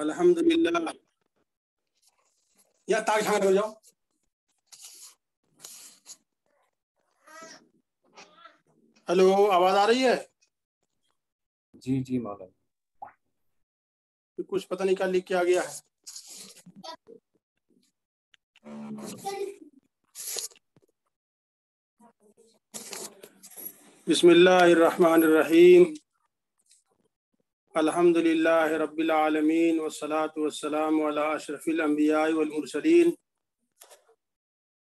अल्हम्दुलिल्लाह। या ताक झांक हो जाओ। हेलो, आवाज आ रही है? जी जी मौलाना। कुछ पता नहीं क्या लिख के आ गया है। बिस्मिल्लाहिर्रहमानिर्रहीम। अल्हम्दुलिल्लाहि रब्बिल आलमीन वस्सलातु वस्सलामु अला अशरफिल अंबिया'i वल मुरसलीन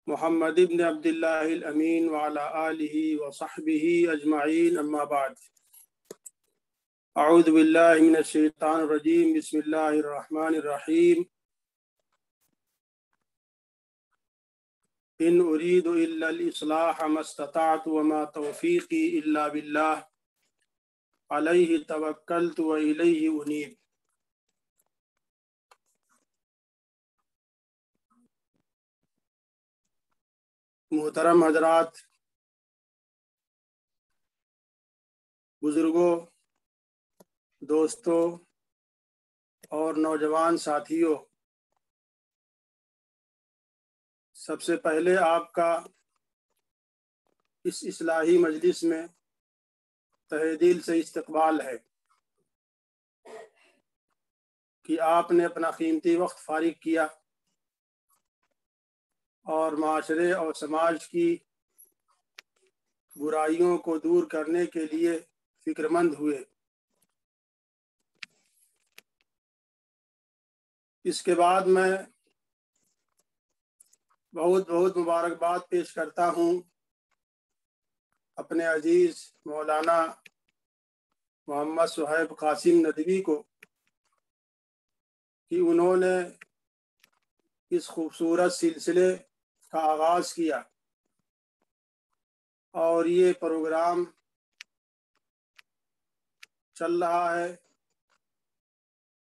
मुहम्मद इब्न अब्दिल्लाहिल अमीन व अला आलिहि व सहबिहि अजमाइन, अम्मा बाद। अऊज़ु बिल्लाहि मिनश शैतानिर रजीम। बिस्मिल्लाहिर रहमानिर रहीम। इन उरीदु इल्लल इस्लाह मस्तताअतु व मा तौफीकी इल्ला बिल्लाह अलैहि तवक्कलतु व इलैहि उनीब। मोहतरम हजरात, बुजुर्गों, दोस्तों और नौजवान साथियों, सबसे पहले आपका इस इस्लाही मजलिस में तहे दिल से इस्तकबाल है कि आपने अपना कीमती वक्त फारिग किया और माशरे और समाज की बुराइयों को दूर करने के लिए फिक्रमंद हुए। इसके बाद मैं बहुत बहुत मुबारकबाद पेश करता हूँ अपने अजीज़ मौलाना मोहम्मद सुहैब कासिम नदवी को कि उन्होंने इस खूबसूरत सिलसिले का आगाज़ किया और ये प्रोग्राम चल रहा है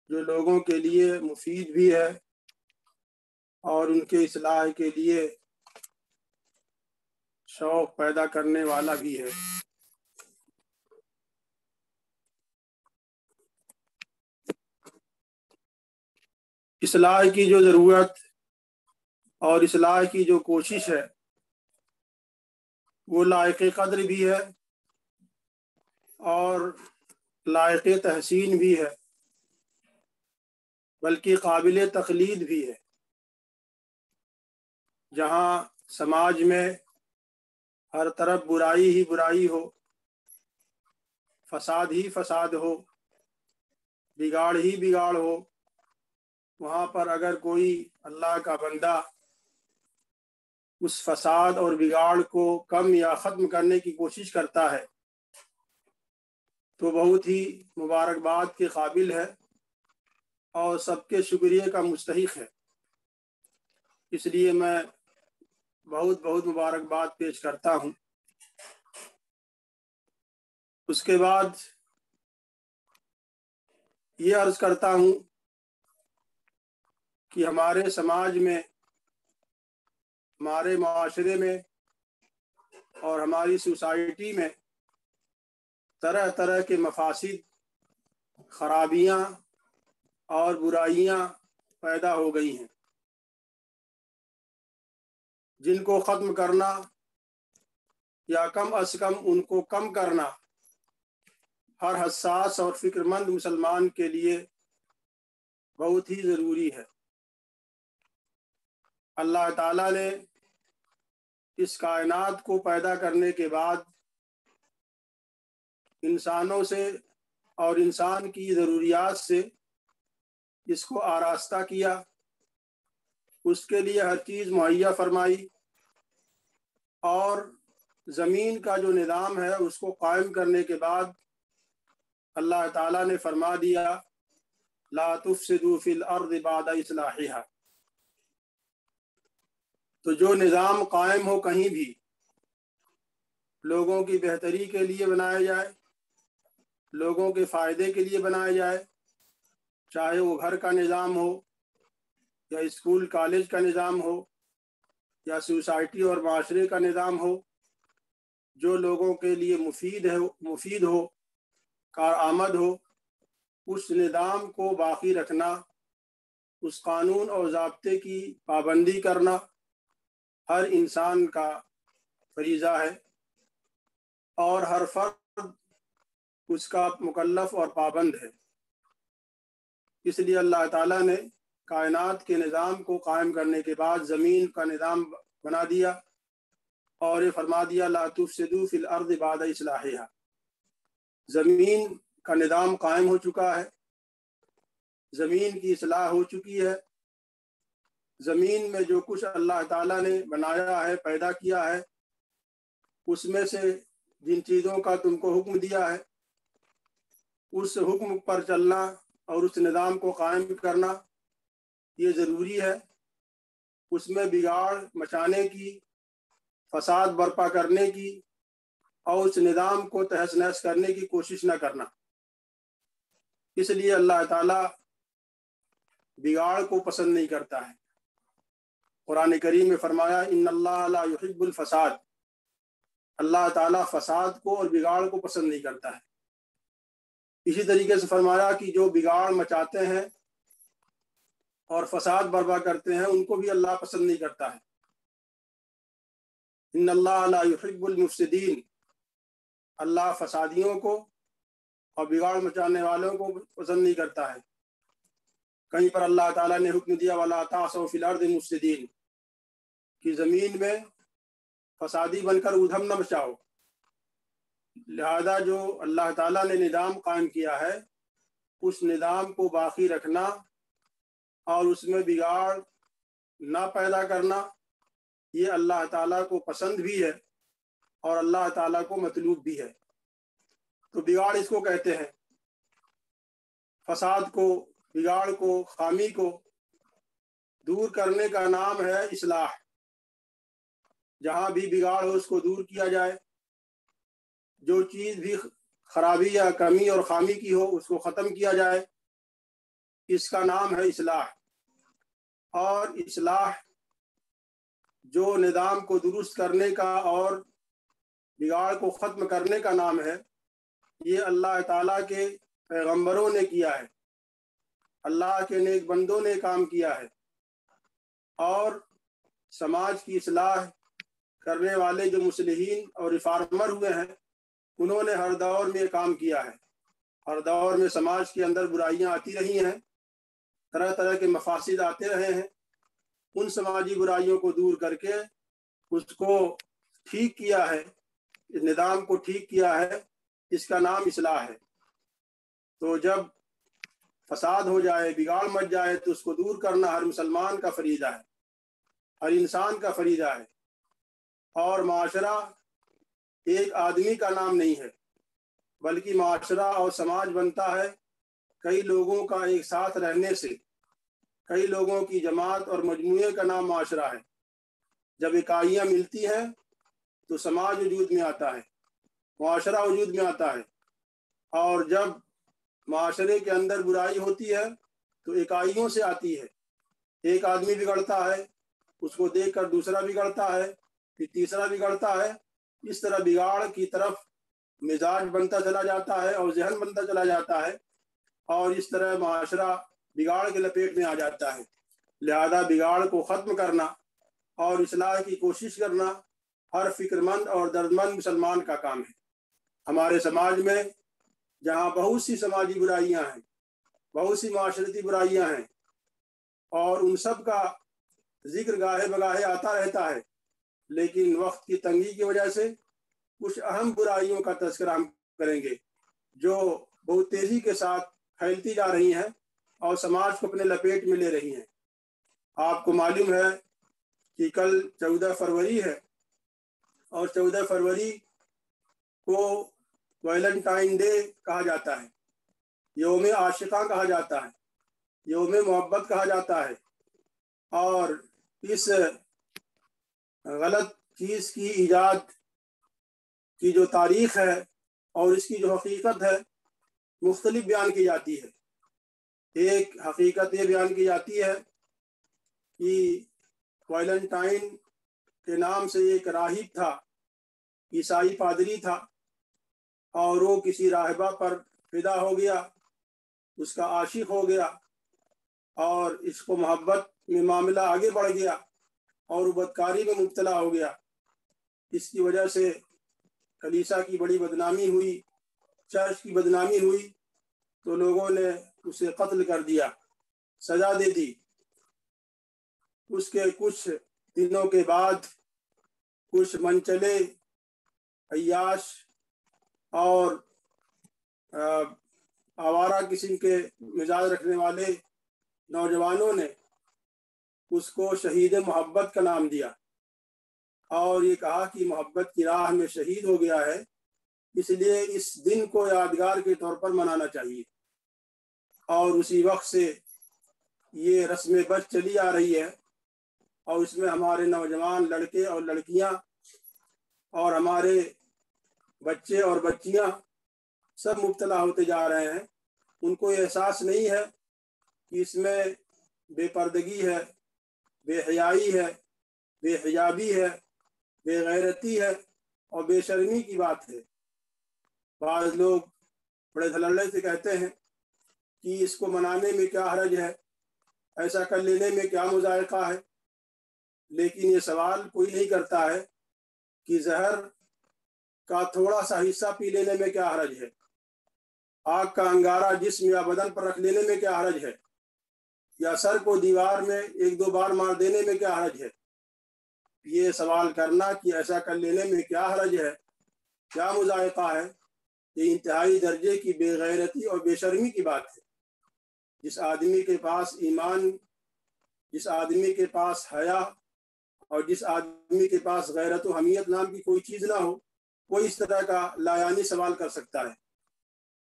जो लोगों के लिए मुफीद भी है और उनके इस्लाह के लिए शौक़ पैदा करने वाला भी है। इस्लाह की जो ज़रूरत और इस्लाह की जो कोशिश है वो लायक़ क़द्र भी है और लायक़ तहसीन भी है, बल्कि काबिल तक़लीद भी है। जहाँ समाज में हर तरफ बुराई ही बुराई हो, फसाद ही फसाद हो, बिगाड़ ही बिगाड़ हो, वहाँ पर अगर कोई अल्लाह का बंदा उस फसाद और बिगाड़ को कम या ख़त्म करने की कोशिश करता है तो बहुत ही मुबारकबाद के काबिल है और सबके शुक्रिया का मुस्तहिक़ है। इसलिए मैं बहुत बहुत मुबारकबाद पेश करता हूँ। उसके बाद ये अर्ज़ करता हूँ कि हमारे समाज में, हमारे माशरे में और हमारी सोसाइटी में तरह तरह के मफासिद, ख़राबियाँ और बुराइयाँ पैदा हो गई हैं, जिनको ख़त्म करना या कम अज़ कम उनको कम करना हर हसास और फ़िक्रमंद मुसलमान के लिए बहुत ही ज़रूरी है। अल्लाह ताला ने इस कायनात को पैदा करने के बाद इंसानों से और इंसान की ज़रूरियात से इसको आरास्ता किया, उसके लिए हर चीज़ मुहैया फरमाई और ज़मीन का जो निज़ाम है उसको कायम करने के बाद अल्लाह ताला ने फरमा दिया, ला तुफ़सिदू फ़िल अर्ज़ि बअद इस्लाहिहा। तो जो निज़ाम कायम हो कहीं भी लोगों की बेहतरी के लिए बनाया जाए, लोगों के फ़ायदे के लिए बनाया जाए, चाहे वो घर का निज़ाम हो या स्कूल कॉलेज का निज़ाम हो या सोसाइटी और माशरे का निज़ाम हो, जो लोगों के लिए मुफीद हो, कारआमद हो, उस निज़ाम को बाकी रखना اس قانون اور ضابطے کی پابندی کرنا ہر انسان کا فریضہ ہے اور ہر فرد اس کا مکلف اور پابند ہے۔ اس لیے اللہ تعالیٰ نے کائنات کے نظام کو قائم کرنے کے بعد زمین کا نظام بنا دیا اور یہ فرما دیا لا تفسدوا فی الارض بعد اصلاحها۔ زمین کا نظام قائم ہو چکا ہے، زمین کی اصلاح ہو چکی ہے، زمین میں جو کچھ اللہ تعالیٰ نے بنایا ہے، پیدا کیا ہے، اس میں سے جن چیزوں کا تم کو حکم دیا ہے اس حکم پر چلنا اور اس نظام کو قائم کرنا یہ ضروری ہے۔ اس میں بگاڑ مچانے کی، فساد برپا کرنے کی اور اس نظام کو تہس نہس کرنے کی کوشش نہ کرنا۔ اس لیے اللہ تعالیٰ بگاڑ کو پسند نہیں کرتا ہے۔ قرآن کریم میں فرمایا ان اللہ لا یحب الفساد، اللہ تعالیٰ فساد کو اور بگاڑ کو پسند نہیں کرتا ہے۔ اسی طریقے سے فرمایا کہ جو بگاڑ مچاتے ہیں اور فساد برپا کرتے ہیں ان کو بھی اللہ پسند نہیں کرتا ہے۔ ان اللہ لا یحب المفسدین، اللہ فسادیوں کو اور بگاڑ مچانے والوں کو پسند نہیں کرتا ہے۔ کہیں پر اللہ تعالیٰ نے حکم دیا وَلَا تَعْثَوْا فِي الْأَرْضِ مُفْسِدِينَ، کہ زمین میں فسادی بن کر ادھم نہ مچاؤ۔ لہذا جو اللہ تعالیٰ نے نظام قائم کیا ہے اس نظام کو باقی رکھنا اور اس میں بگاڑ نہ پیدا کرنا یہ اللہ تعالیٰ کو پسند بھی ہے اور اللہ تعالیٰ کو مطلوب بھی ہے۔ تو بگاڑ اس کو کہتے ہیں، فساد کو، بگاڑ کو، خامی کو دور کرنے کا نام ہے اصلاح۔ جہاں بھی بگاڑ ہو اس کو دور کیا جائے، جو چیز بھی خرابی یا کمی اور خامی کی ہو اس کو ختم کیا جائے، اس کا نام ہے اصلاح۔ اور اصلاح جو نظام کو درست کرنے کا اور بگاڑ کو ختم کرنے کا نام ہے، یہ اللہ تعالیٰ کے پیغمبروں نے کیا ہے، اللہ کے نیک بندوں نے کام کیا ہے، اور سماج کی اصلاح کرنے والے جو مصلحین اور ریفارمر ہوئے ہیں انہوں نے ہر دور میں کام کیا ہے۔ ہر دور میں سماج کے اندر برائیاں آتی رہی ہیں، طرح طرح کے مفاسد آتے رہے ہیں، ان سماجی برائیوں کو دور کر کے اس کو ٹھیک کیا ہے، اس نظام کو ٹھیک کیا ہے، اس کا نام اصلاح ہے۔ تو جب فساد ہو جائے، بگاڑ مچ جائے تو اس کو دور کرنا ہر مسلمان کا فریضہ ہے، ہر انسان کا فریضہ ہے۔ اور معاشرہ ایک آدمی کا نام نہیں ہے، بلکہ معاشرہ اور سماج بنتا ہے کئی لوگوں کا ایک ساتھ رہنے سے، کئی لوگوں کی جماعت اور مجموعے کا نام معاشرہ ہے۔ جب اکائیاں ملتی ہیں تو سماج وجود میں آتا ہے، معاشرہ وجود میں آتا ہے، اور جب معاشرے کے اندر برائی ہوتی ہے تو اکائیوں سے آتی ہے۔ ایک آدمی بگڑتا ہے، اس کو دیکھ کر دوسرا بگڑتا ہے، پھر تیسرا بگڑتا ہے، اس طرح بگاڑ کی طرف مزاج بنتا چلا جاتا ہے اور ذہن بنتا چلا جاتا ہے، اور اس طرح معاشرہ بگاڑ کے لپیٹ میں آ جاتا ہے۔ لہذا بگاڑ کو ختم کرنا اور اصلاح کی کوشش کرنا ہر فکر مند اور دردمند مسلمان کا کام ہے۔ ہمارے سماج میں جہاں بہت سی سماجی برائیاں ہیں، بہت سی معاشرتی برائیاں ہیں، اور ان سب کا ذکر گاہے بگاہے آتا رہتا ہے، لیکن وقت کی تنگی کی وجہ سے کچھ اہم برائیوں کا تذکرہ ہم کریں گے جو بہت تیزی کے ساتھ پھیلتی جا رہی ہیں اور سماج کو اپنے لپیٹ میں لے رہی ہیں۔ آپ کو معلوم ہے کہ کل 14 فروری ہے، اور 14 فروری کو ویلنٹائن ڈے کہا جاتا ہے، یوم عاشقاں کہا جاتا ہے، یوم محبت کہا جاتا ہے۔ اور اس غلط چیز کی ایجاد کی جو تاریخ ہے اور اس کی جو حقیقت ہے مختلف بیان کی جاتی ہے۔ ایک حقیقت یہ بیان کی جاتی ہے کہ ویلنٹائن کے نام سے ایک راہب تھا، عیسائی پادری تھا، اور وہ کسی راہبہ پر فدا ہو گیا، اس کا عاشق ہو گیا، اور اس کو محبت میں معاملہ آگے بڑھ گیا اور وہ بدکاری میں مبتلا ہو گیا. اس کی وجہ سے کلیسا کی بڑی بدنامی ہوئی، چرچ کی بدنامی ہوئی، تو لوگوں نے اسے قتل کر دیا، سزا دے دی. اس کے کچھ دنوں کے بعد کچھ منچلے عیاش اور آوارہ قسم کے مزاج رکھنے والے نوجوانوں نے اس کو شہید محبت کا نام دیا اور یہ کہا کہ محبت کی راہ میں شہید ہو گیا ہے، اس لیے اس دن کو یادگار کے طور پر منانا چاہیے. اور اسی وقت سے یہ رسم بس چلی آ رہی ہے اور اس میں ہمارے نوجوان لڑکے اور لڑکیاں اور ہمارے بچے اور بچیاں سب مبتلا ہوتے جا رہے ہیں. ان کو یہ احساس نہیں ہے کہ اس میں بے پردگی ہے، بے حیائی ہے، بے حجابی ہے، بے غیرتی ہے اور بے شرمی کی بات ہے. بعض لوگ بڑے دھڑلے سے کہتے ہیں کہ اس کو منانے میں کیا حرج ہے، ایسا کر لینے میں کیا مذائقہ ہے. لیکن یہ سوال کوئی نہیں کرتا ہے کہ زہر کا تھوڑا سا حصہ پی لینے میں کیا حرج ہے، آگ کا انگارہ جسم یا بدن پر رکھ لینے میں کیا حرج ہے، یا سر کو دیوار میں 1-2 بار مار دینے میں کیا حرج ہے. یہ سوال کرنا کہ ایسا کر لینے میں کیا حرج ہے، کیا مذائقہ ہے، یہ انتہائی درجے کی بے غیرتی اور بے شرمی کی بات ہے. جس آدمی کے پاس ایمان، جس آدمی کے پاس حیا اور جس آدمی کے پاس غیرت و حمیت نام کی کوئی چیز نہ ہو، وہ اس طرح کا لایانی سوال کر سکتا ہے.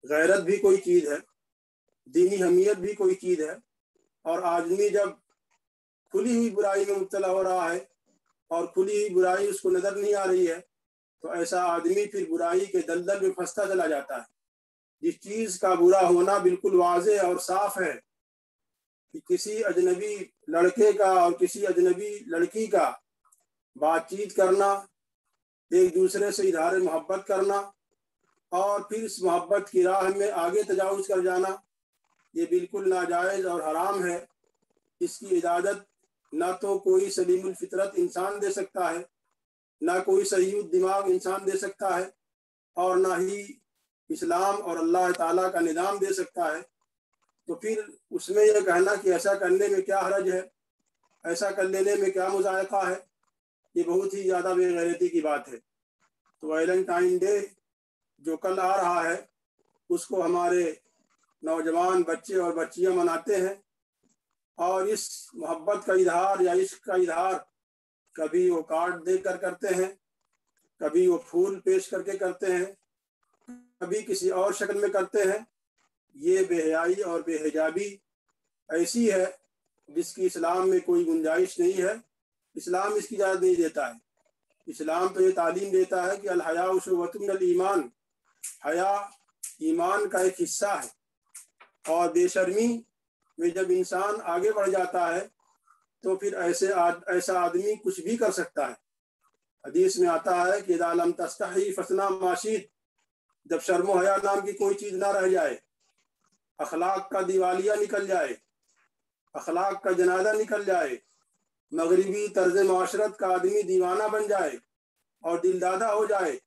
غیرت بھی کوئی چیز ہے، دینی حمیت بھی کوئی چیز ہے، اور آدمی جب کھلی ہوئی برائی میں مبتلا ہو رہا ہے اور کھلی ہوئی برائی اس کو نظر نہیں آ رہی ہے تو ایسا آدمی پھر برائی کے دلدل میں پھنستا چلا جاتا ہے. جس چیز کا برا ہونا بالکل واضح اور صاف ہے کہ کسی اجنبی لڑکے کا اور کسی اجنبی لڑکی کا بات چیت کرنا، ایک دوسرے سے اظہار محبت کرنا اور پھر اس محبت کی راہ میں آگے تجاوز کر جانا، یہ بالکل ناجائز اور حرام ہے. اس کی اجازت نہ تو کوئی سلیم الفطرت انسان دے سکتا ہے، نہ کوئی صحیح الدماغ انسان دے سکتا ہے، اور نہ ہی اسلام اور اللہ تعالیٰ کا نظام دے سکتا ہے. تو پھر اس میں یہ کہنا کہ ایسا کرنے میں کیا حرج ہے، ایسا کر لینے میں کیا مذائقہ ہے، یہ بہت ہی زیادہ بے غیرتی کی بات ہے. تو ویلنٹائن ڈے جو کل آ رہا ہے اس کو ہمارے نوجوان بچے اور بچیاں مناتے ہیں، اور اس محبت کا اظہار یا عشق کا اظہار کبھی وہ کارڈ دے کر کرتے ہیں، کبھی وہ پھول پیش کر کے کرتے ہیں، کبھی کسی اور شکل میں کرتے ہیں. یہ بے حیائی اور بے حجابی ایسی ہے جس کی اسلام میں کوئی گنجائش نہیں ہے. اسلام اس کی اجازت نہیں دیتا ہے. اسلام تو یہ تعلیم دیتا ہے کہ الحیاء شعبۃ من الایمان، حیا ایمان کا ایک حصہ ہے. اور بے شرمی میں جب انسان آگے بڑھ جاتا ہے تو پھر ایسا آدمی کچھ بھی کر سکتا ہے. حدیث میں آتا ہے کہ اذا لم تستحی فاصنع ما شئت، جب شرم و حیا نام کی کوئی چیز نہ رہ جائے، اخلاق کا دیوالیہ نکل جائے، اخلاق کا جنازہ نکل جائے، مغربی طرز معاشرت کا آدمی دیوانہ بن جائے اور دل دادہ ہو جائے،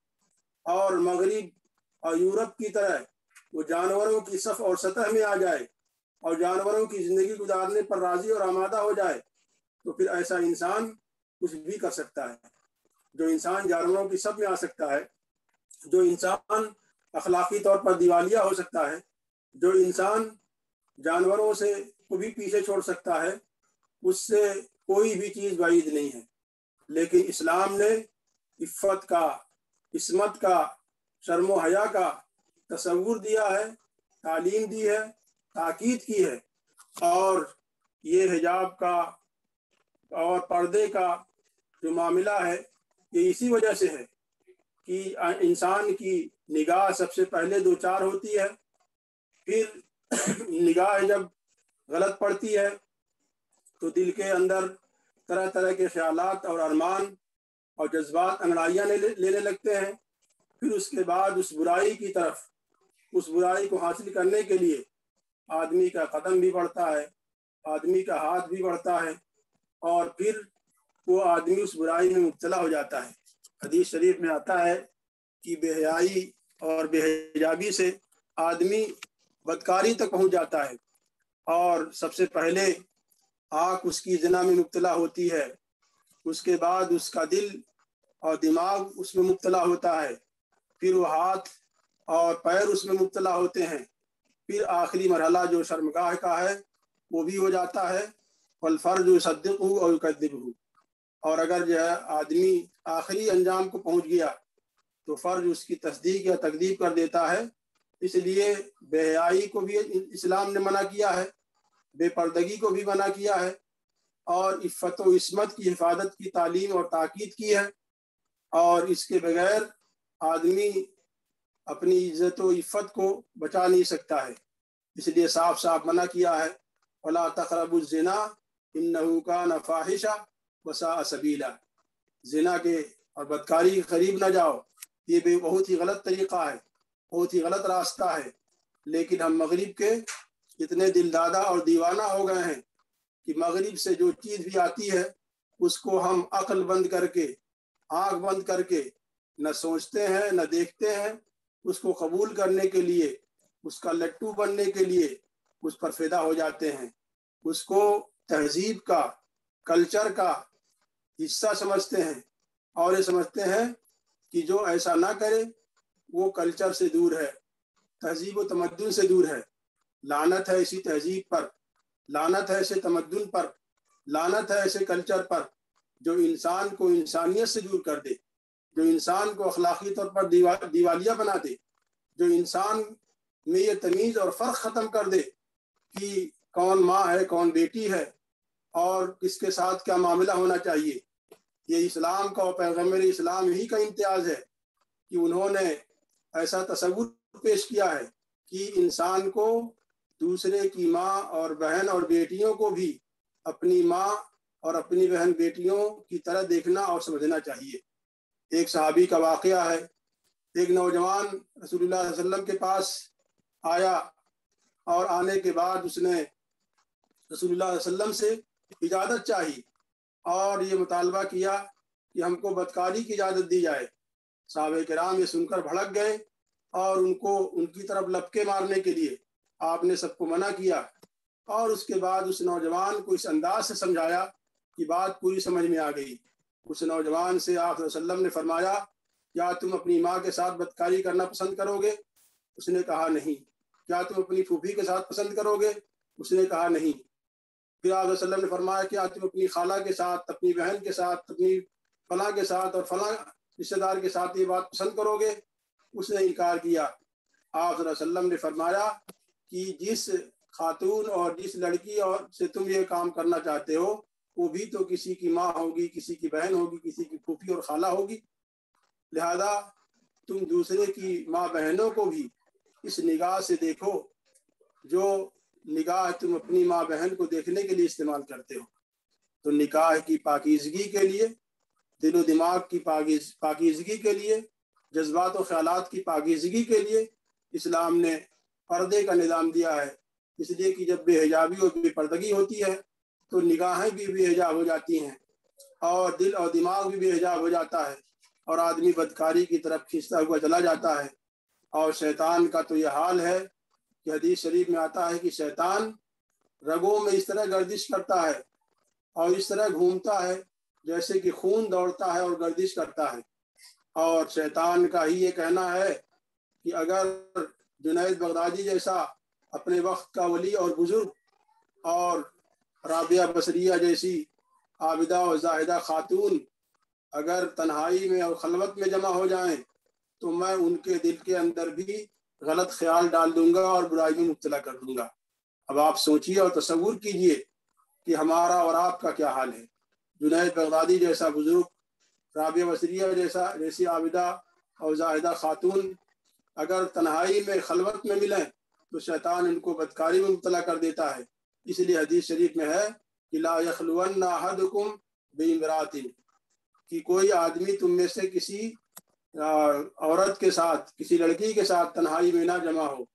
اور مغرب اور یورپ کی طرح وہ جانوروں کی صف اور سطح میں آ جائے اور جانوروں کی زندگی گزارنے پر راضی اور آمادہ ہو جائے، تو پھر ایسا انسان کچھ بھی کر سکتا ہے. جو انسان جانوروں کی صف میں آ سکتا ہے، جو انسان اخلاقی طور پر دیوالیہ ہو سکتا ہے، جو انسان جانوروں سے کو بھی پیچھے چھوڑ سکتا ہے، اس سے کوئی بھی چیز بعید نہیں ہے. لیکن اسلام نے عفت کا، عصمت کا، شرم و حیا کا تصور دیا ہے، تعلیم دی ہے، تاکید کی ہے. اور یہ حجاب کا اور پردے کا جو معاملہ ہے یہ اسی وجہ سے ہے کہ انسان کی نگاہ سب سے پہلے دو چار ہوتی ہے، پھر نگاہ جب غلط پڑتی ہے تو دل کے اندر طرح طرح کے خیالات اور ارمان اور جذبات انگڑائیاں لینے لگتے ہیں. پھر اس کے بعد اس برائی کی طرف، اس برائی کو حاصل کرنے کے لیے آدمی کا قدم بھی بڑھتا ہے، आदमी का हाथ भी बढ़ता है और फिर वो आदमी उस बुराई में मुब्तला हो जाता है। हदीस शरीफ में आता है कि बेहयाई और बेहिजाबी से आदमी बदकारी तक पहुंच जाता है और सबसे पहले आँख उसकी ज़िना में मुब्तला होती है, उसके बाद उसका दिल और दिमाग उसमें मुब्तला होता है, फिर वो हाथ और पैर उसमें मुब्तला होते हैं, फिर आखिरी मरहला जो शर्मगाह का है वो भी हो जाता है। वल्फर्ज युसद्दिक़ुहु और युकज़्ज़िबुहु, और अगर जो है आदमी आखिरी अंजाम को पहुंच गया तो फर्ज उसकी तस्दीक या तकदीब कर देता है। इसलिए बेहयाई को भी इस्लाम ने मना किया है, बेपर्दगी को भी मना किया है और इफ़्फ़त व इस्मत की हिफाजत की तालीम और ताकीद की है। और इसके बगैर आदमी अपनी इज़्ज़त व इफ़्फ़त को बचा नहीं सकता है, इसलिए साफ साफ मना किया है, वला तक़रबुज़ ज़िना इन्नहु कान फ़ाहिशा व साअ सबीला। ज़िना के और बदकारी के करीब न जाओ, ये भी बहुत ही गलत तरीक़ा है, बहुत ही गलत रास्ता है। लेकिन हम मगरिब के इतने दिलदादा और दीवाना हो गए हैं कि मगरिब से जो चीज़ भी आती है उसको हम अक्ल बंद करके, आँख बंद करके न सोचते हैं न देखते हैं, उसको कबूल करने के लिए, उसका लट्टू बनने के लिए उस पर फिदा हो जाते हैं, उसको तहजीब का, कल्चर का हिस्सा समझते हैं और ये समझते हैं कि जो ऐसा ना करे वो कल्चर से दूर है, तहजीब व तमद्दुन से दूर है। लानत है इसी तहजीब पर, लानत है ऐसे तमद्दुन पर, लानत है ऐसे कल्चर पर जो इंसान को इंसानियत से दूर कर दे, जो इंसान को अखलाकी तौर पर दिवालिया बना दे, जो इंसान में ये तमीज़ और फ़र्क ख़त्म कर दे कि कौन माँ है कौन बेटी है और किसके साथ क्या मामला होना चाहिए। ये इस्लाम का और पैगम्बर इस्लाम ही का इम्तियाज़ है कि उन्होंने ऐसा तसव्वुर पेश किया है कि इंसान को दूसरे की माँ और बहन और बेटियों को भी अपनी माँ और अपनी बहन बेटियों की तरह देखना और समझना चाहिए। एक सहाबी का वाक़या है, एक नौजवान रसूलुल्लाह सल्लल्लाहु अलैहि वसल्लम के पास आया और आने के बाद उसने रसूलुल्लाह सल्लल्लाहु अलैहि वसल्लम से इजाज़त चाही और ये मुतालबा किया कि हमको बदकारी की इजाज़त दी जाए। सहाबे किराम ये सुनकर भड़क गए और उनको उनकी तरफ लपके मारने के लिए आपने सबको मना किया और उसके बाद उस नौजवान को इस अंदाज से समझाया कि बात पूरी समझ में आ गई। उस नौजवान से आप वसल्लम ने फरमाया, क्या तुम अपनी माँ के साथ बदकारी करना पसंद करोगे? उसने कहा नहीं। क्या तुम अपनी फूफी के साथ पसंद करोगे? उसने कहा नहीं। फिर आप वसल्लम ने फरमाया, क्या तुम अपनी खाला के साथ, अपनी बहन के साथ, अपनी फलां के साथ और फलां रिश्तेदार के साथ ये बात पसंद करोगे? उसने इनकार किया। आप वसल्लम ने फरमाया कि जिस खातून और जिस लड़की और से तुम ये काम करना चाहते हो वो भी तो किसी की माँ होगी, किसी की बहन होगी, किसी की फूफी और खाला होगी, लिहाजा तुम दूसरे की माँ बहनों को भी इस निगाह से देखो जो निगाह तुम अपनी माँ बहन को देखने के लिए इस्तेमाल करते हो। तो निकाह की पाकीज़गी के लिए, दिलो दिमाग की पाकीज़गी के लिए, जज्बात और ख्यालात की पाकीज़गी के लिए इस्लाम ने पर्दे का निज़ाम दिया है। इसलिए कि जब बेहिजाबी और बेपर्दगी होती है तो निगाहें भी बेहिजाब हो जाती हैं और दिल और दिमाग भी बेहिजाब हो जाता है और आदमी बदकारी की तरफ खींचता हुआ चला जाता है। और शैतान का तो यह हाल है कि हदीस शरीफ में आता है कि शैतान रगों में इस तरह गर्दिश करता है और इस तरह घूमता है जैसे कि खून दौड़ता है और गर्दिश करता है। और शैतान का ही ये कहना है कि अगर जुनैद बगदादी जैसा अपने वक्त का वली और बुजुर्ग और राबिया बसरिया जैसी आबिदा और जाहिदा खातून अगर तन्हाई में और खलवत में जमा हो जाएं तो मैं उनके दिल के अंदर भी गलत ख्याल डाल दूंगा और बुराई में मुब्तला कर दूंगा। अब आप सोचिए और तसव्वुर कीजिए कि हमारा और आपका क्या हाल है। जुनैद बगदादी जैसा बुजुर्ग, राबिया बसरिया जैसी आबिदा और जाहिदा खातून अगर तन्हाई में खलवत में मिलें तो शैतान इनको बदकारी में मुब्तला कर देता है। इसलिए हदीस शरीफ में है कि ला यखलुवन्ना अहदुकुम बिइम्रातिन, कि कोई आदमी तुम में से किसी औरत के साथ, किसी लड़की के साथ तन्हाई में ना जमा हो,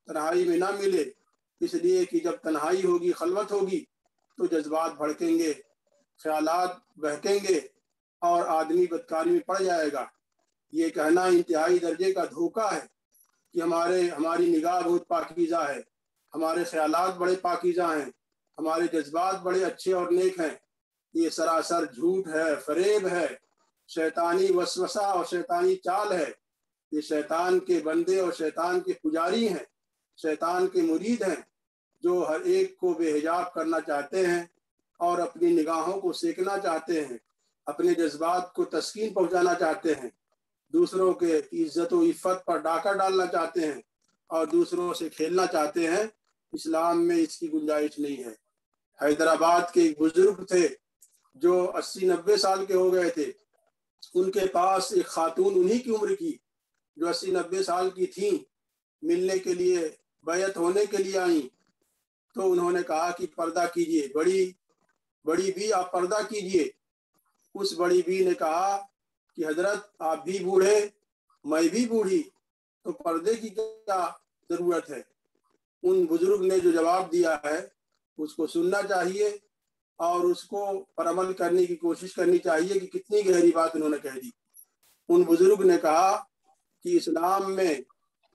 तन्हाई में ना मिले, इसलिए कि जब तन्हाई होगी, खलवत होगी तो जज्बात भड़केंगे, ख्यालात बहकेंगे और आदमी बदकारी में पड़ जाएगा। ये कहना इंतहाई दर्जे का धोखा है कि हमारी निगाह बहुत पाकीज़ा है, हमारे ख्यालात बड़े पाकीज़ा हैं, हमारे जज्बात बड़े अच्छे और नेक हैं। ये सरासर झूठ है, फरेब है, शैतानी वसवसा और शैतानी चाल है। ये शैतान के बंदे और शैतान के पुजारी हैं, शैतान के मुरीद हैं, जो हर एक को बेहिजाब करना चाहते हैं और अपनी निगाहों को सेकना चाहते हैं, अपने जज्बात को तस्कीन पहुंचाना चाहते हैं, दूसरों के इज्जत व इफ़्फ़त पर डाका डालना चाहते हैं और दूसरों से खेलना चाहते हैं। इस्लाम में इसकी गुंजाइश नहीं है। हैदराबाद के एक बुजुर्ग थे जो 80-90 साल के हो गए थे। उनके पास एक खातून उन्हीं की उम्र की जो 80-90 साल की थी, मिलने के लिए, बैत होने के लिए आई। तो उन्होंने कहा कि पर्दा कीजिए, बड़ी भी आप पर्दा कीजिए। उस बड़ी भी ने कहा कि हजरत आप भी बूढ़े, मैं भी बूढ़ी, तो पर्दे की क्या ज़रूरत है। उन बुजुर्ग ने जो जवाब दिया है उसको सुनना चाहिए और उसको पर अमल करने की कोशिश करनी चाहिए कि कितनी गहरी बात उन्होंने कह दी। उन बुजुर्ग ने कहा कि इस्लाम में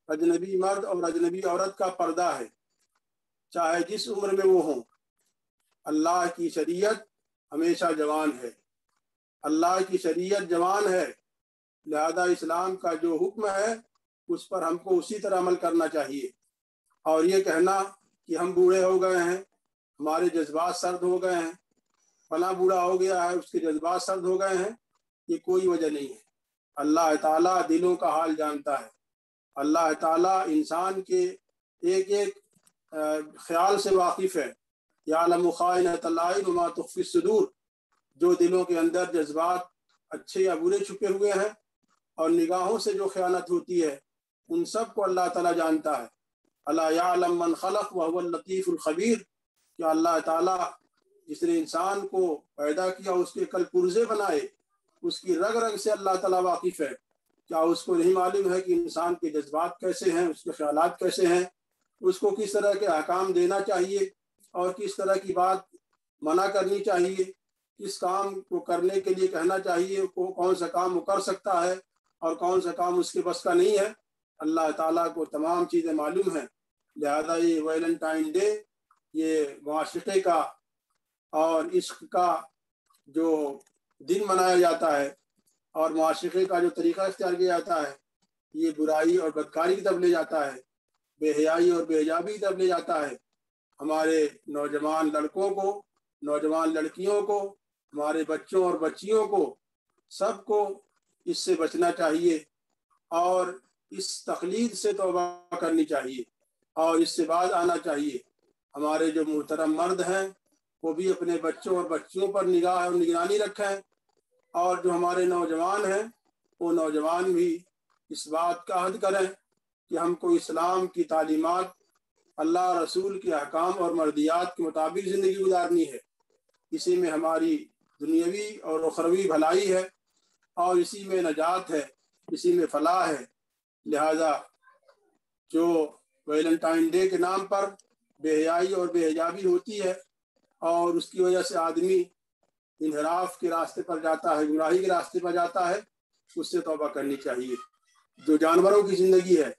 अजनबी मर्द और अजनबी औरत का पर्दा है, चाहे जिस उम्र में वो हों। अल्लाह की शरीयत हमेशा जवान है, अल्लाह की शरीयत जवान है, लिहाजा इस्लाम का जो हुक्म है उस पर हमको उसी तरह अमल करना चाहिए। और ये कहना कि हम बूढ़े हो गए हैं, हमारे जज्बात सर्द हो गए हैं, फला बूढ़ा हो गया है उसके जज्बात सर्द हो गए हैं, ये कोई वजह नहीं है। अल्लाह ताला दिलों का हाल जानता है। अल्लाह ताला इंसान के एक एक ख्याल से वाकिफ़ है। यालमु खाइनतल अय्युन व मा तुख्फी सुदूर, जो दिलों के अंदर जज्बात अच्छे या बुरे छुपे हुए हैं और निगाहों से जो ख़यानत होती है उन सब को अल्लाह ताला जानता है। अला यालम मन खलक़ व हुवल लतीफ़ुल ख़बीर, क्या अल्लाह ताला जिसने इंसान को पैदा किया उसके कल पुर्जे बनाए, उसकी रग रग से अल्लाह ताला वाकिफ़ है। क्या उसको नहीं मालूम है कि इंसान के जज्बात कैसे हैं, उसके ख्यालात कैसे हैं, उसको किस तरह के अहकाम देना चाहिए और किस तरह की बात मना करनी चाहिए, किस काम को करने के लिए कहना चाहिए, को कौन सा काम वो कर सकता है और कौन सा काम उसके बस का नहीं है। अल्लाह ताला को तमाम चीज़ें मालूम हैं। लिहाजा ये वैलेंटाइन डे, ये मुआशिक़े का और इश्क का जो दिन मनाया जाता है और मुआशिक़े का जो तरीक़ा इख्तियार किया जाता है, ये बुराई और बदकारी की तरफ ले जाता है, बेहयाई और बेहिजाबी की तरफ ले जाता है। हमारे नौजवान लड़कों को, नौजवान लड़कियों को, हमारे बच्चों और बच्चियों को, सबको इससे बचना चाहिए और इस तक़लीद से तौबा करनी चाहिए और इससे बाज आना चाहिए। हमारे जो मुहतरम मर्द हैं वो भी अपने बच्चों और बच्चियों पर निगाह और निगरानी रखें और जो हमारे नौजवान हैं वो नौजवान भी इस बात का अहद करें कि हमको इस्लाम की तालीमात, अल्लाह रसूल के अहकाम और मर्दियात के मुताबिक ज़िंदगी गुजारनी है। इसी में हमारी दुनियावी और उखरवी भलाई है और इसी में नजात है, इसी में फलाह है। लिहाजा जो वैलेंटाइन डे के नाम पर बेहयाई और बेहिजाबी होती है और उसकी वजह से आदमी इनहराफ के रास्ते पर जाता है, गुमराही के रास्ते पर जाता है, उससे तौबा करनी चाहिए। जो जानवरों की ज़िंदगी है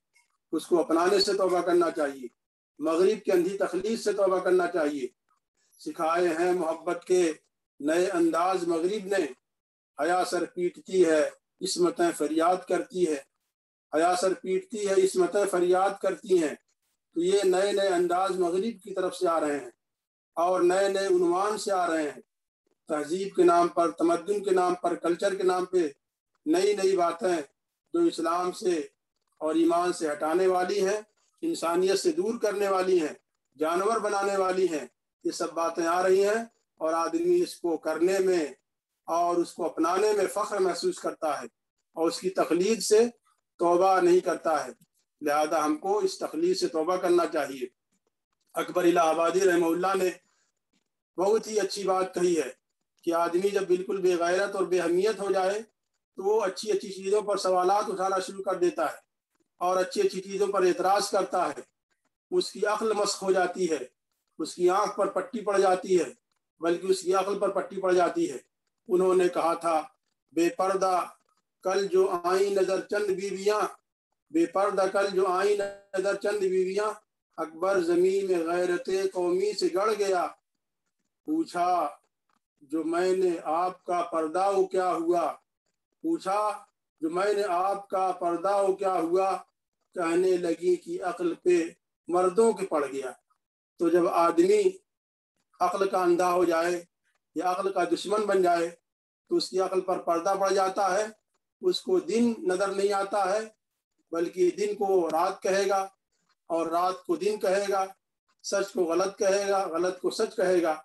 उसको अपनाने से तौबा करना चाहिए। मगरिब की अंधी तखलीद से तौबा करना चाहिए। सिखाए हैं मोहब्बत के नए अंदाज मगरिब ने, हया सर पीटती है इस्मतें फरियाद करती है, हया सर पीटती है इस्मतें फरियाद करती हैं। तो ये नए नए अंदाज मगरिब की तरफ से आ रहे हैं और नए नए उन्वान से आ रहे हैं। तहजीब के नाम पर, तमद्दुन के नाम पर, कल्चर के नाम पे नई नई बातें जो इस्लाम से और ईमान से हटाने वाली हैं, इंसानियत से दूर करने वाली हैं, जानवर बनाने वाली हैं, ये सब बातें आ रही हैं और आदमी इसको करने में और उसको अपनाने में फ़ख्र महसूस करता है और उसकी तक़लीद से तौबा नहीं करता है। लिहाजा हमको इस तक़लीद से तौबा करना चाहिए। अकबर इलाहाबादी रहमहुल्लाह ने बहुत ही अच्छी बात कही है कि आदमी जब बिल्कुल बेगैरत और बेअहमियत हो जाए तो वो अच्छी अच्छी चीज़ों पर सवालात उठाना शुरू कर देता है और अच्छी अच्छी चीज़ों पर एतराज़ करता है। उसकी अक्ल मस्ख हो जाती है, उसकी आँख पर पट्टी पड़ जाती है बल्कि उसकी अक्ल पर पट्टी पड़ जाती है। उन्होंने कहा था, बेपर्दा कल जो आई नजर चंद बीवियां, बेपर्दा कल जो आई नजर चंद बीवियां, अकबर जमीन में गैरते कौमी से गड़ गया। पूछा जो मैंने आपका पर्दा हो क्या हुआ, पूछा जो मैंने आपका पर्दा हो क्या हुआ, कहने लगी कि अक्ल पे मर्दों के पड़ गया। तो जब आदमी अक्ल का अंधा हो जाए या अक्ल का दुश्मन बन जाए तो उसकी अक्ल पर पर्दा पड़ जाता है, उसको दिन नज़र नहीं आता है, बल्कि दिन को रात कहेगा और रात को दिन कहेगा, सच को गलत कहेगा, गलत को सच कहेगा।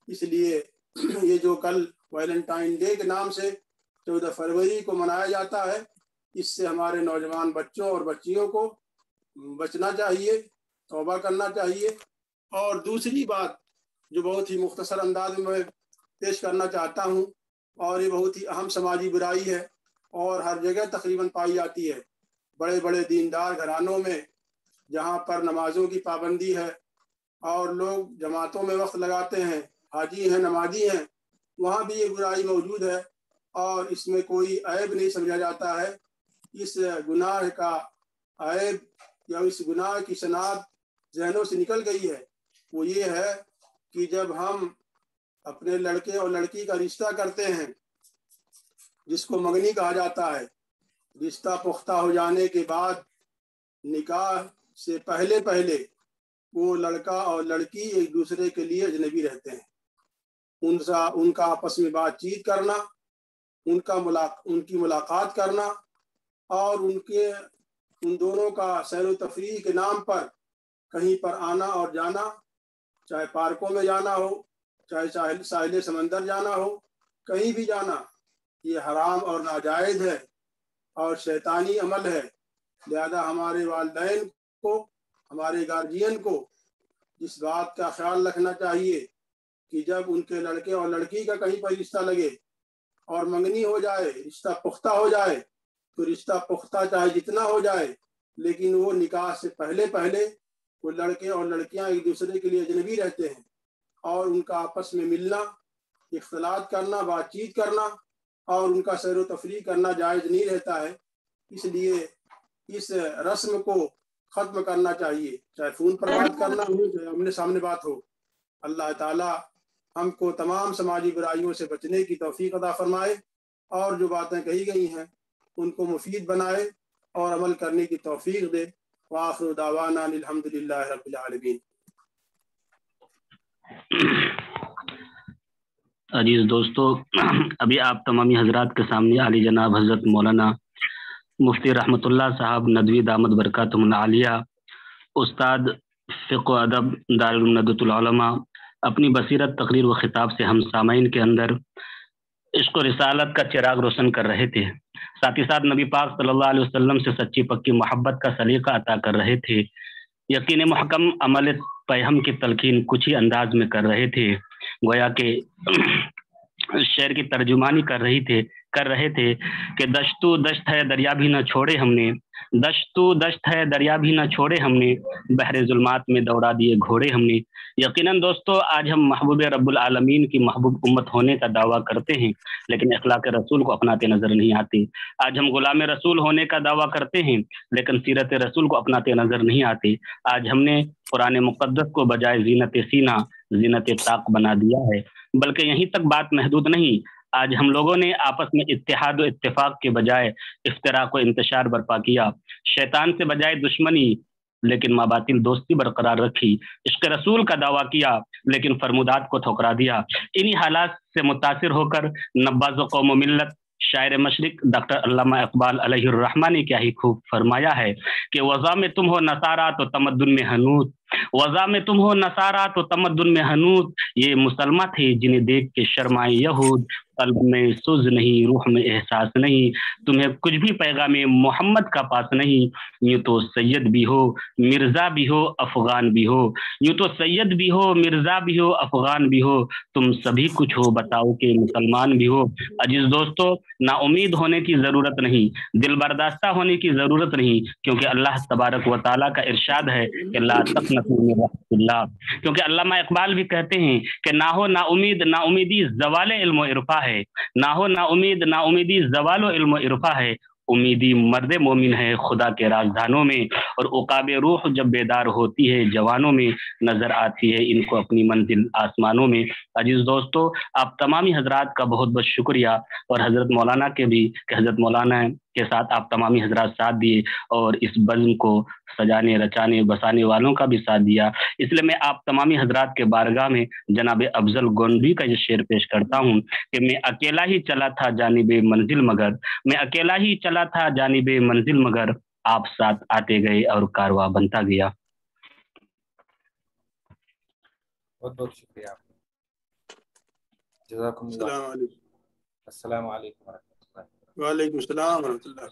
इसलिए ये जो कल वैलेंटाइन डे के नाम से 14 फरवरी को मनाया जाता है, इससे हमारे नौजवान बच्चों और बच्चियों को बचना चाहिए, तौबा करना चाहिए। और दूसरी बात जो बहुत ही मुख्तसर अंदाज में मैं पेश करना चाहता हूँ, और ये बहुत ही अहम समाजी बुराई है और हर जगह तकरीबन पाई जाती है। बड़े बड़े दीनदार घरानों में जहाँ पर नमाजों की पाबंदी है और लोग जमातों में वक्त लगाते हैं, हाजी हैं, नमाजी हैं, वहाँ भी ये बुराई मौजूद है और इसमें कोई ऐब नहीं समझा जाता है। इस गुनाह का ऐब या इस गुनाह की शनाख्त ज़हनों से निकल गई है, वो ये है कि जब हम अपने लड़के और लड़की का रिश्ता करते हैं, जिसको मंगनी कहा जाता है, रिश्ता पुख्ता हो जाने के बाद निकाह से पहले पहले वो लड़का और लड़की एक दूसरे के लिए अजनबी रहते हैं। उनका आपस में बातचीत करना, उनकी मुलाकात करना और उन दोनों का सैर व तफरीह के नाम पर कहीं पर आना और जाना, चाहे पार्कों में जाना हो, चाहे साहिल समंदर जाना हो, कहीं भी जाना, ये हराम और नाजायज़ है और शैतानी अमल है। लिहाजा हमारे वालिदैन को, हमारे गार्जियन को इस बात का ख्याल रखना चाहिए कि जब उनके लड़के और लड़की का कहीं पर रिश्ता लगे और मंगनी हो जाए, रिश्ता पुख्ता हो जाए, तो रिश्ता पुख्ता चाहे जितना हो जाए, लेकिन वो निकाह से पहले पहले वो लड़के और लड़कियां एक दूसरे के लिए अजनबी रहते हैं और उनका आपस में मिलना, इख्तिलात करना, बातचीत करना और उनका सैर व तफरीह करना जायज़ नहीं रहता है। इसलिए इस रस्म को ख़त्म करना चाहिए, चाहे फ़ोन पर बात करना हो, चाहे आमने सामने बात हो। अल्लाह ताला हमको तमाम समाजी बुराइयों से बचने की तौफीक अता फरमाए और जो बातें कही गई हैं उनको मुफीद बनाए और अमल करने की तौफीक दे। वाखिरु दावाना अल्हम्दुलिल्लाहि रब्बिल आलमीन। अजीज दोस्तों, अभी आप तमामी हजरात के सामने आली जनाब हजरत मौलाना मुफ्ती रहमतुल्लाह साहब नदवी दामद बरकातुहुल आलिया, उस्ताद फ़िक़्ह व अदब दारुल नदवतुल उलमा, अपनी बसीरत, तकरीर व खिताब से हम सामाइन के अंदर इश्क़ रिसालत का चिराग रोशन कर रहे थे। साथ ही साथ नबी पाक सल्लल्लाहु अलैहि वसल्लम से सच्ची पक्की मोहब्बत का सलीका अता कर रहे थे। यकीन महकम अमल पैहम की तलकीन कुछ ही अंदाज में कर रहे थे, गोया के शेर की तर्जुमानी कर रहे थे कि दश्तु दश्त है दरिया भी न छोड़े हमने, दश्तु दश्त है दरिया भी न छोड़े हमने, बहरे जुल्मात में दौड़ा दिए घोड़े हमने। यकीनन दोस्तों, आज हम महबूब रब्बुल आलमीन की महबूब उम्मत होने का दावा करते हैं, लेकिन अखलाक रसूल को अपनाते नजर नहीं आते। आज हम गुलाम रसूल होने का दावा करते हैं, लेकिन सीरत रसूल को अपनाते नजर नहीं आते। आज हमने कुरान मुक़द्दस को बजाय ज़ीनत सीना, ज़ीनत ताक बना दिया है। बल्कि यहीं तक बात महदूद नहीं, आज हम लोगों ने आपस में इत्तेहाद व इत्तेफाक के बजाय इफ्तिराक व इंतशार बर्पा किया, शैतान से बजाय दुश्मनी लेकिन माबातिल दोस्ती बरकरार रखी, इश्क़ रसूल का दावा किया लेकिन फरमुदात को ठुकरा दिया। इन्हीं हालात से मुतासिर होकर नब्बाज़ कौम मिल्लत शायर मशरिक डॉक्टर अल्लामा इकबाल अलैहिर्रहमा ने क्या ही खूब फरमाया है कि वज़ा में तुम हो नसारा तो तमद्दुन में हनूत, वज़ा में तुम हो नसारा तो तमद्दुन में हनूत, ये मुसलमान थे जिन्हें देख के शर्माए यहूद, قلب میں سوز نہیں، روح میں احساس نہیں، تمہیں کچھ بھی پیغام محمد کا پاس نہیں. یوں تو سید بھی ہو، مرزا بھی ہو، افغان بھی ہو، یوں تو سید بھی ہو، مرزا بھی ہو، افغان بھی ہو، تم سبھی کچھ ہو، بتاؤ کہ مسلمان بھی ہو. عزیز دوستو، نا امید ہونے کی ضرورت نہیں، دل برداشتہ ہونے کی ضرورت نہیں، کیونکہ اللہ تبارک و تعالیٰ کا ارشاد ہے کہ لا تقنطوا من رحمت اللہ. کیونکہ علامہ اقبال بھی کہتے ہیں کہ نہ ہو نا امید، نا امیدی زوال علم و عرفا ہے. نہ ہو نا امید، نا امیدی زوال و علم و عرفا ہے. امیدی مرد مومن ہے خدا کے رازدانوں میں، اور عقاب روح جب بیدار ہوتی ہے جوانوں میں، نظر آتی ہے ان کو اپنی منزل آسمانوں میں. عزیز دوستو، آپ تمامی حضرات کا بہت بہت شکریہ، اور حضرت مولانا کے بھی، کہ حضرت مولانا کے ساتھ آپ تمامی حضرات ساتھ دیے، اور اس بزم کو سجانے رچانے بسانے والوں کا بھی ساتھ دیا. اس لیے میں آپ تمامی حضرات کے بارگاہ میں جناب افضل گونڈی کا یہ شعر پیش کرتا ہوں کہ میں اکیلا ہی چلا تھا جانب منزل مگر، میں اکیلا ہی چلا تھا جانب منزل مگر، آپ ساتھ آتے گئے اور کارواں بنتا گیا. بہت بہت شکریہ آپ کا. جزاکم اللہ. السلام علیکم. السلام علیکم ورحمۃ اللہ. وعلیکم السلام ورحمۃ اللہ.